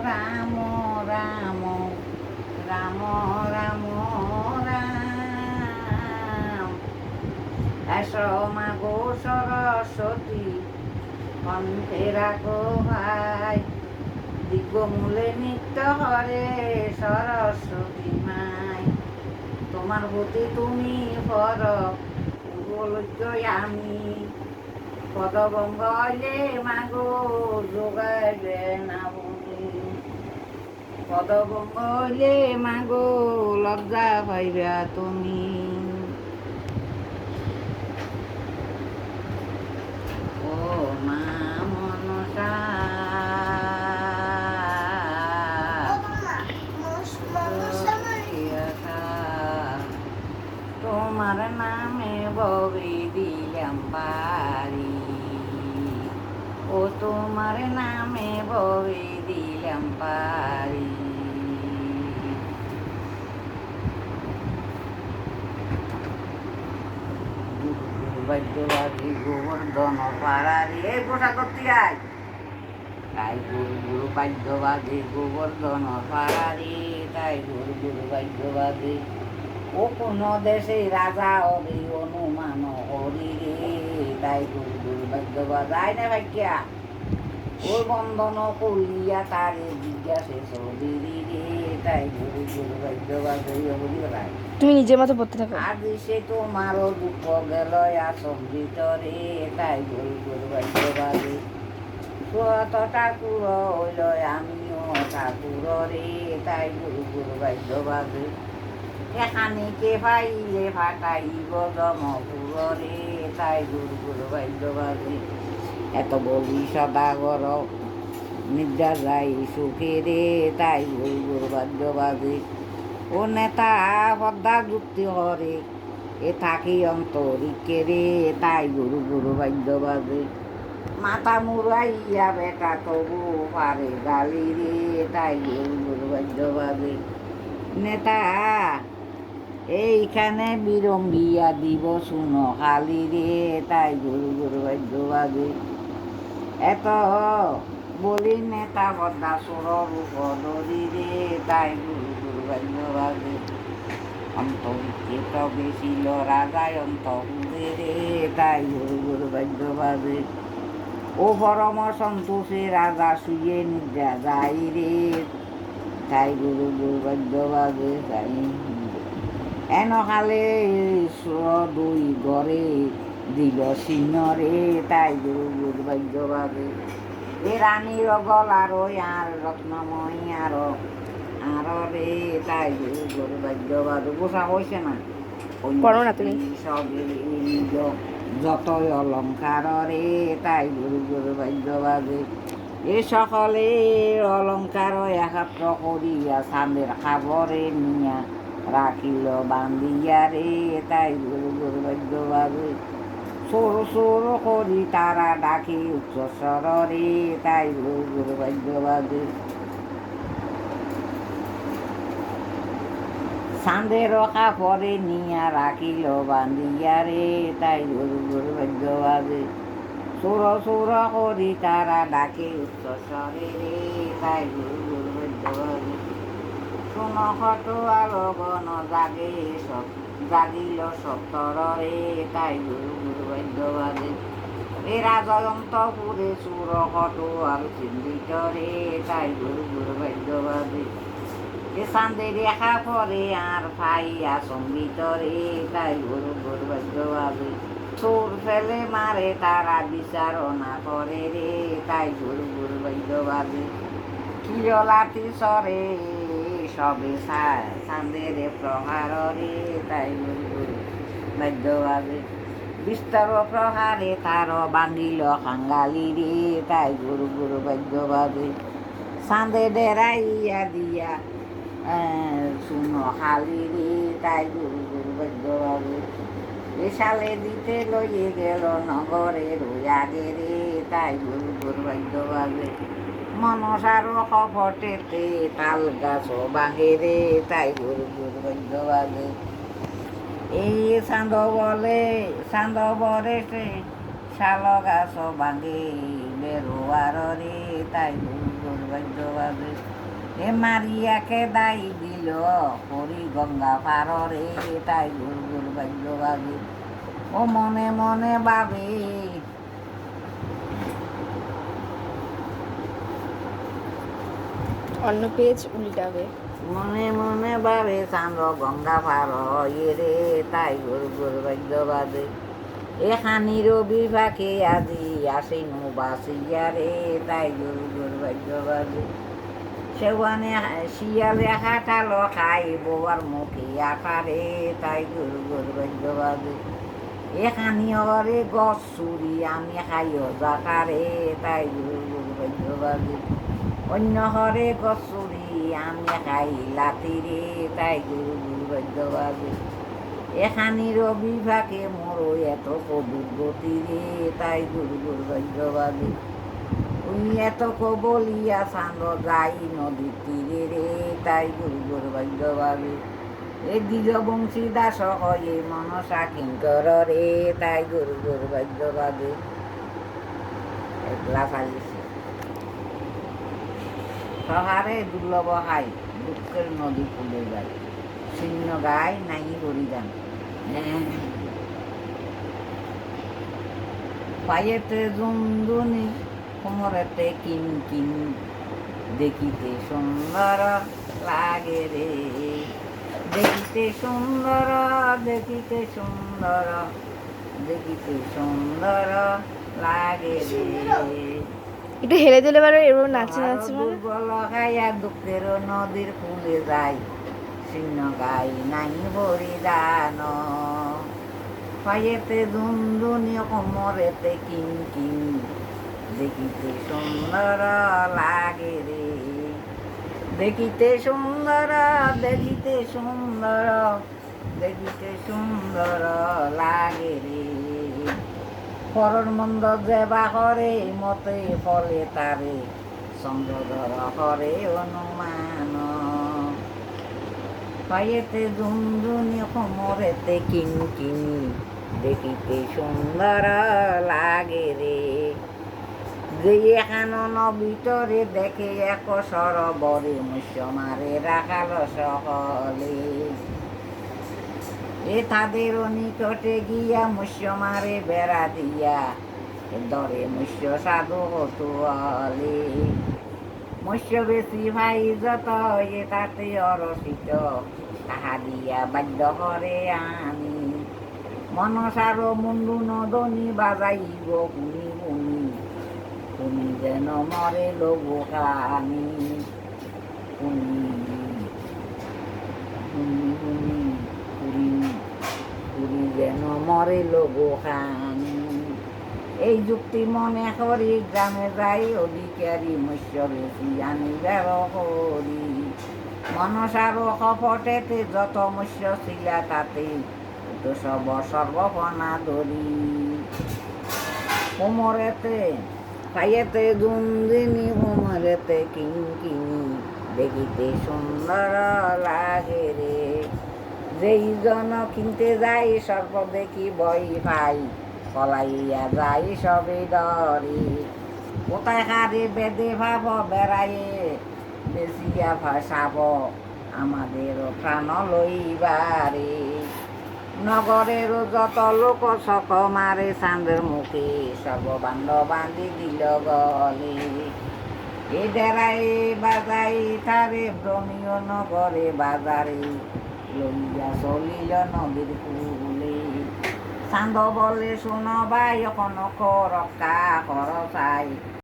রাম রাম রাম রাম রাম। এসো মাগো সরস্বতী কণ্ঠে রাখো ভাই, দিগ্গমূলে নিত্য হরে সরস্বতী মাই। তোমার গতি তুমি পর পূর্বলজ্জয় আমি, পদভঙ্গ হইলে মাগো যোগাইলে না বলি। পদভঙ্গ হইলে মাগো লজ্জা পাইবা তুমি। ও মা মনসা তোমার নামে ববে দিলাম পারি, ও তোমার নামে ববে দিলাম পারি। বাদ্যবাদী গোবর্ধন পাড়ারি এই পোশাক করতে আয়, তাই গুরু গুরু বাদ্যবাদী গোবর্ধন পাড়ারি, তাই গুরু গুরু বাদ্যবাদী। ও কোন দেশে রাজা হবে অনুমান হরি রে, তাই গুরু গুরু বাদ্যবাদ আয় না ভাগ্যা। ওই বন্ধন করিয়া তারে জিজ্ঞাসে চৌধুরী রে, তাই গুরু গুরু বাদ্যবাদ বলি রায়। তুমি নিজের মতো পড়তে থাকো। আজ সে তোমারও দুঃখ গেল আসন ভিতরে, তাই গুরু গুরু বাদ্যবাদে। সুরত ঠাকুর হইল আমিও ঠাকুর রে, তাই গুরু গুরু বাদ্যবাদে। এখানিকে পাইলে ফাটাইব জমপুর রে, তাই গুরু গুরু বাদ্যবাদে। এত বলি সদাগর নিদ্রা যাই সুখে রে, তাই গুরু গুরু বাদ্যবাদে। ও নেতা পদ্মা যুক্তি হরে এ থাকি অন্তরিকে রে, তাই গুরু গুরু বাদ্যবাদে। মাথা মুড়াইয়া বেটা তবু পারে গালি রে, তাই গুরু গুরু বাদ্যবাদে। নেতা এইখানে বিরম্বিয়া দিব শুনো খালি রে, তাই গুরু গুরু বাদ্যবাদে। এত বলি নেতা পদ্মা সুর রূপ ধরি রে, তাই গুরু গুরু বাদ্যবাদে। অন্তরিকে তবে ছিল রাজায় অন্তরে রে, তাই গুরু গুরু বাদ্যবাদে। ও পরম সন্তোষে রাজা শুয়ে নিদ্রা যাই রে, তাই গুরু গুরু বাদ্যবাদে। তাই এনকালে দুই গড়ে দিল সিংহরে, তাই গুরু গুরু বাদ্যবাদে। এ রানীর গলারো আর রত্নময়ী আরো রে, তাই গুরু গুরু বাদ্যবাদে। পোশাক হয়েছে না পড়ো না তুমি। সবে যতই অলঙ্কার রে, তাই গুরু গুরু বাদ্যবাদে। এ সকলে অলঙ্কার একত্র করিয়া চাঁদের খাবরে নিয়া রাখিল বান্ধিয়া রে, তাই গুরু গুরু বাদ্যবাদে। সোর সোর করি তারা ডাকি উচ্চ স্বর রে, তাই গুরু গুরু বাদ্যবাদে। চাঁদের কাপড়ে নিয়া রাখিল বান্ধিয়া রে, তাই গুরু গুরু বাদ্যবাদে। সুর সুর করি তারা ডাকে উচ্চ স্বরে রে, তাই গুরু গুরু বাদ্যবাদে। শুন হট আলো গণ জাগে সব জাগিল সপ্তর রে, তাই গুরু গুরু বাদ্যবাদে। এরা জয়ন্তপুরে সুর হট আর চিন্তিত রে, তাই গুরু গুরু বাদ্যবাদে। এ চাঁদের রেখা পরে আর পাইয়া সঙ্গীত রে, তাই গুরু গুরু বাদ্যবাদে। সুর ফেলে মারে তারা বিচারণা করে রে, তাই গুরু গুরু বাদ্যবাদে। কিরলাতি সরে সবে চাঁদের প্রহার রে, তাই গুরু গুরু বাদ্যবাদে। বিস্তর প্রহারে তার বান্ধিল কাঙ্গালি রে, তাই গুরু গুরু বাদ্যবাদে। চাঁদে ডেরাইয়া দিয়া শুনো খালি রে, তাই গুরু গুরু বাদ্যবাদে। এ সালে দিতে লইয়ে গেল নগরে রোয়াগে রে, তাই গুরু গুরু বাদ্যবাদে। মনসারো কপটেতে তাল গাছ ভাঙে রে, তাই গুরু গুরু বাদ্যবাদে। এই চাঁদ বলে চাঁদ বরে শাল গাছ ভাঙে বেরোয়ার রে, তাই গুরু গুরু বাদ্য বাজে এ মারিয়াকে দাই দিল হরি গঙ্গা পারে তাই গুরু গুরু বাদ্য বাজে ও মনে মনে ভাবে অন্য পেজ উল্টাবে। মনে মনে ভাবে চান্দ্র গঙ্গা পার রে তাই গুরু গুরু বাদ্য বাজে এখানির বিভাগে আজি আসিনু বাসিয়া রে তাই গুরু গুরু বাদ্য বাজে সেওয়ানে শিয়ালে হাঁটালো খাই বোয়ার মুখে আকারে তাই গুরু গুরু বাদ্য বাজে এখানি অরে গছ চুরি আমি খাইও জাকারে তাই গুরু গুরু বাদ্য বাজে অন্য হরে গছ চুরি আমি খাই লাতিরে তাই গুরু গুরু বাদ্য বাজে এখানির বিভাগে মোর এত দুর্গতি রে তাই গুরু গুরু বাদ্য বাজে ওই এত বলিয়া চান্দ যাই নদীর তীরে রে তাই গুরু গুরু বাদ্য বাজে এ দ্বিজবংশী দাস হয়ে মনসা কিঙ্কর রে তাই গুরু গুরু বাদ্য বাজে একলা চালিয়েছে সহারে দুর্লভ হাই দুঃখের নদী ফুলে যায় শূন্য গায় নাই হরিদান পায়েতে জুমদুনি কোমরেতে কিন কিন দেখিতে সুন্দর লাগে রে দেখিতে সুন্দর দেখিতে সুন্দর দেখিতে সুন্দর লাগে রে একটু হেলে দিলে পারে এরকম নাচে নাচে মানে দুর্বল খাইয়া দুঃখের নদীর ফুলে যায় শূন্য গাই নাই হরিদান পায়েতে দুনদুনি কোমরেতে কিন কিন দেখিতে সুন্দর লাগে রে দেখিতে সুন্দর দেখিতে সুন্দর দেখিতে সুন্দর লাগে রে পরর মন্দ যেবা হরে মতে ফলে তারে চন্দ্রধর হরে অনুমান পায়েতে দুনদুনি কোমরেতে কিন কিন দেখিতে সুন্দর লাগে রে যে এখান ভিতরে দেখে এক সরবরে মুষ্য মারে রাখাল সকলে এ তাদের নিকটে গিয়া মুষ্য মারে বেড়া দিয়া দরে মুষ্য সাধু হতুয়ালে মুষ্য বেশি ভাই যত এ তাতে অরসিত তাহা দিয়া বাদ্য করে আনি মনসার মুন্ডু নদনী বাজাইব গুনি গুনি তুমি যেন মরে লঘু খানি তুমি তুমি তুমি পুরি পুরি যেন মরে লঘু খানি এই যুক্তি মনে করি গ্রামে যাই অধিকারী মৎস্য বেশি আনি বের করি মনসার কপটেতে যত মৎস্য ছিলা তাতে তো সব সর্বপনা ধরি কোমরেতে পায়েতে দুনদিনী কোমরেতে কিঙ্কিনি দেখিতে সুন্দর লাগে রে যেই জন কিনতে যাই সর্ব দেখি বই পাই পলাইয়া যাই সবে ডরে কোথায় হারে বেদে ভাব বেড়াইয়ে বেশিয়া ভাসাব আমাদের প্রাণ লইবারে নগরের যত লোক শক মারে চাঁদের মুখে সর্ববান্ধ বান্ধি দিল গলে এ ডেরাই বাজাই তারে ভ্রমীয় নগরে বাজারে লইয়া চলিল নদীর কুলে চাঁদ বলে শোনো ভাই এখন রক্ষা কর চাই